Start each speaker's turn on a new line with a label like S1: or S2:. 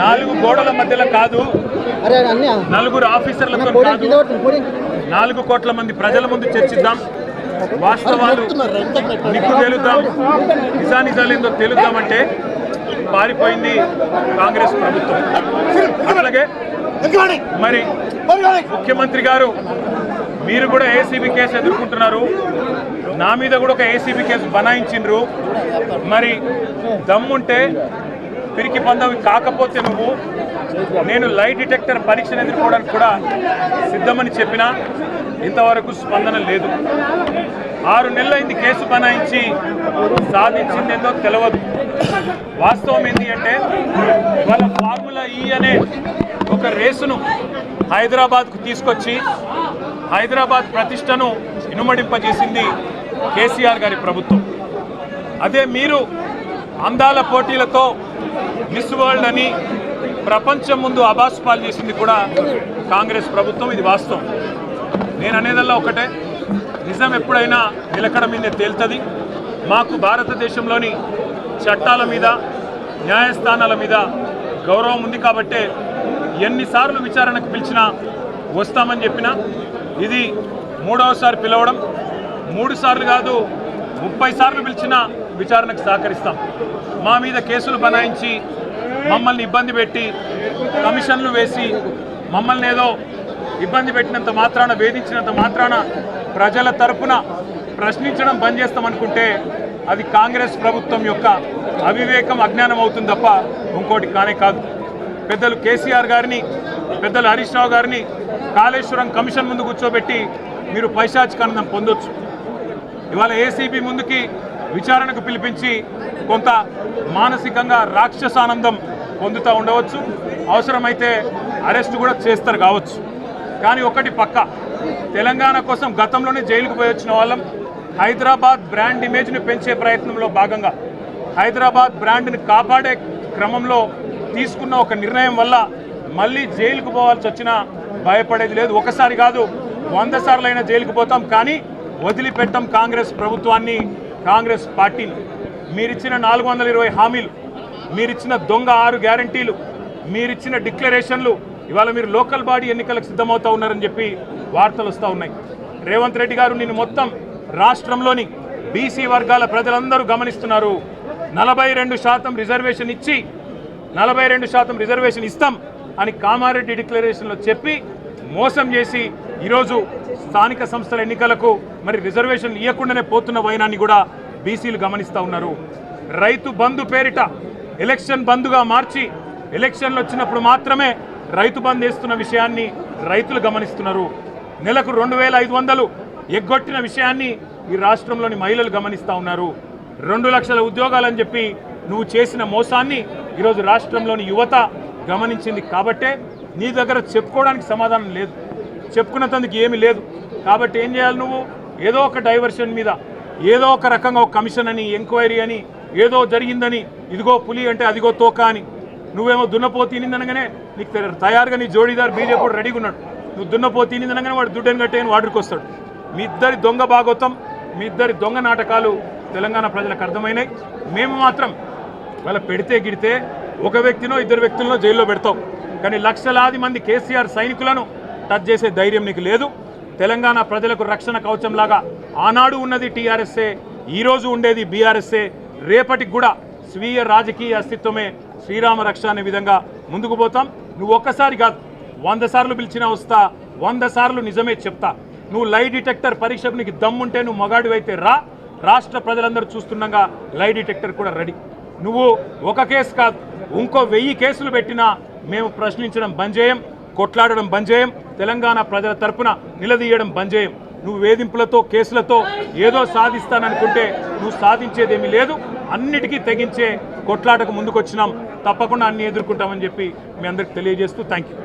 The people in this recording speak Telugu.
S1: నాలుగు గోడల మధ్యలో కాదు, నలుగురు ఆఫీసర్లతో కాదు, 4 కోట్ల మంది ప్రజల ముందు చర్చిద్దాం, వాస్తవాలు నిగ్గు తేలుద్దాం, నిజానిజాలేందో తేలుద్దామంటే పారిపోయింది కాంగ్రెస్ ప్రభుత్వం. అట్లాగే మరి ముఖ్యమంత్రి గారు మీరు కూడా ఏసీబీ కేసు ఎదుర్కొంటున్నారు, నా మీద కూడా ఒక ఏసీబీ కేసు బనాయించిండ్రు. మరి దమ్ముంటే పిరికి పందవి కాకపోతే నువ్వు నేను లై డిటెక్టర్ పరీక్షను ఎదుర్కోవడానికి కూడా సిద్ధమని చెప్పినా ఇంతవరకు స్పందన లేదు. 6 నెలలైంది కేసు బనాయించి, సాధించిందేందో తెలియదు. వాస్తవం ఏంటి అంటే వాళ్ళ ఫార్ములా ఈ అనే ఒక రేసును హైదరాబాద్కు తీసుకొచ్చి హైదరాబాద్ ప్రతిష్టను ఇనుమడింపజేసింది కేసీఆర్ గారి ప్రభుత్వం. అదే మీరు అందాల పోటీలతో మిస్ వరల్డ్ అని ప్రపంచం ముందు అబాస్పాలు చేసింది కూడా కాంగ్రెస్ ప్రభుత్వం. ఇది వాస్తవం. నేను అనేదల్లా ఒకటే, నిజం ఎప్పుడైనా నిలకడ మీదే తేలుతుంది. మాకు భారతదేశంలోని చట్టాల మీద, న్యాయస్థానాల మీద గౌరవం ఉంది కాబట్టే ఎన్నిసార్లు విచారణకు పిలిచినా వస్తామని చెప్పినా ఇది 3వసారి పిలవడం, 3 సార్లు కాదు 30 సార్లు పిలిచినా విచారణకు సహకరిస్తాం. మా మీద కేసులు బనాయించి మమ్మల్ని ఇబ్బంది పెట్టి కమిషన్లు వేసి మమ్మల్ని ఏదో ఇబ్బంది పెట్టినంత మాత్రాన, వేధించినంత మాత్రాన ప్రజల తరపున ప్రశ్నించడం బంద్ చేస్తామనుకుంటే అది కాంగ్రెస్ ప్రభుత్వం యొక్క అవివేకం, అజ్ఞానం అవుతుంది తప్ప ఇంకోటి కానే కాదు. పెద్దలు కేసీఆర్ గారిని, పెద్దలు హరీష్ రావు గారిని కాళేశ్వరం కమిషన్ ముందు కూర్చోబెట్టి మీరు పైశాచికానందం పొందొచ్చు. ఇవాళ ఏసీబీ ముందుకి విచారణకు పిలిపించి కొంత మానసికంగా రాక్షసానందం పొందుతూ ఉండవచ్చు. అవసరమైతే అరెస్ట్ కూడా చేస్తారు కావచ్చు. కానీ ఒకటి పక్క, తెలంగాణ కోసం గతంలోనే జైలుకు పోయి వచ్చిన వాళ్ళం. హైదరాబాద్ బ్రాండ్ ఇమేజ్ని పెంచే ప్రయత్నంలో భాగంగా హైదరాబాద్ బ్రాండ్ని కాపాడే క్రమంలో తీసుకున్న ఒక నిర్ణయం వల్ల మళ్ళీ జైలుకు పోవాల్సి వచ్చినా భయపడేది లేదు. ఒకసారి కాదు 100 సార్లైనా జైలుకు పోతాం, కానీ వదిలిపెట్టాం కాంగ్రెస్ ప్రభుత్వాన్ని, కాంగ్రెస్ పార్టీని. మీరిచ్చిన 420 హామీలు, మీరిచ్చిన దొంగ 6 గ్యారంటీలు, మీరిచ్చిన డిక్లరేషన్లు, ఇవాళ మీరు లోకల్ బాడీ ఎన్నికలకు సిద్ధమవుతూ ఉన్నారని చెప్పి వార్తలు వస్తూ ఉన్నాయి. రేవంత్ రెడ్డి గారు నిన్ను మొత్తం రాష్ట్రంలోని బీసీ వర్గాల ప్రజలందరూ గమనిస్తున్నారు. 42% రిజర్వేషన్ ఇచ్చి 42% రిజర్వేషన్ ఇస్తాం అని కామారెడ్డి డిక్లరేషన్లో చెప్పి మోసం చేసి ఈరోజు స్థానిక సంస్థల ఎన్నికలకు మరి రిజర్వేషన్ ఇవ్వకుండానే పోతున్న వైనాన్ని కూడా బీసీలు గమనిస్తూ ఉన్నారు. రైతు బంధు పేరిట ఎలక్షన్ బంధుగా మార్చి ఎలక్షన్లు వచ్చినప్పుడు మాత్రమే రైతు బంధు వేస్తున్న విషయాన్ని రైతులు గమనిస్తున్నారు. నెలకు 2500 ఎగ్గొట్టిన విషయాన్ని ఈ రాష్ట్రంలోని మహిళలు గమనిస్తూ ఉన్నారు. 2 లక్షల ఉద్యోగాలని చెప్పి నువ్వు చేసిన మోసాన్ని ఈరోజు రాష్ట్రంలోని యువత గమనించింది. కాబట్టే నీ దగ్గర చెప్పుకోవడానికి సమాధానం లేదు, చెప్పుకున్నందుకు ఏమీ లేదు. కాబట్టి ఏం చేయాలి, నువ్వు ఏదో ఒక డైవర్షన్ మీద, ఏదో ఒక రకంగా ఒక కమిషన్ అని, ఎంక్వైరీ అని, ఏదో జరిగిందని, ఇదిగో పులి అంటే అదిగో తోక అని, నువ్వేమో దున్నపోతు తినిందనగానే నీకు తయారుగా నీ జోడీదారు బీజేపీ కూడా రెడీగా ఉన్నాడు. నువ్వు దున్నపోతు తినిందనగానే వాడు దుడ్డని కట్టేయని వాడికి వస్తాడు. మీ ఇద్దరి దొంగ భాగోతం, మీ ఇద్దరి దొంగ నాటకాలు తెలంగాణ ప్రజలకు అర్థమైనాయి. మేము మాత్రం వాళ్ళ పెడితే గిడితే ఒక వ్యక్తినో 2 వ్యక్తులను జైల్లో పెడతాం, కానీ లక్షలాది మంది కేసీఆర్ సైనికులను టచ్ చేసే ధైర్యం నీకు లేదు. తెలంగాణ ప్రజలకు రక్షణ కవచంలాగా ఆనాడు ఉన్నది టీఆర్ఎస్ఏ, ఈరోజు ఉండేది బీఆర్ఎస్ఏ, రేపటికి కూడా స్వీయ రాజకీయ అస్తిత్వమే శ్రీరామ రక్ష అనే విధంగా ముందుకు పోతాం. నువ్వు ఒక్కసారి కాదు 100 సార్లు పిలిచినా వస్తా, 100 సార్లు నిజమే చెప్తా. నువ్వు లై డిటెక్టర్ పరీక్షకు నీకు దమ్ముంటే నువ్వు మగాడివైతే రా, రాష్ట్ర ప్రజలందరూ చూస్తుండగా లై డిటెక్టర్ కూడా రెడీ. నువ్వు ఒక కేసు కాదు ఇంకో 1000 కేసులు పెట్టినా మేము ప్రశ్నించడం బంద్ చేయం, కొట్లాడడం బంద్ చేయం, తెలంగాణ ప్రజల తరపున నిలదీయడం బంద్ చేయం. నువ్వు వేధింపులతో, కేసులతో ఏదో సాధిస్తాననుకుంటే నువ్వు సాధించేదేమీ లేదు. అన్నిటికీ తెగించే కొట్లాటకు ముందుకొచ్చినాం, తప్పకుండా అన్ని ఎదుర్కొంటామని చెప్పి మీ అందరికి తెలియజేస్తూ థ్యాంక్ యూ.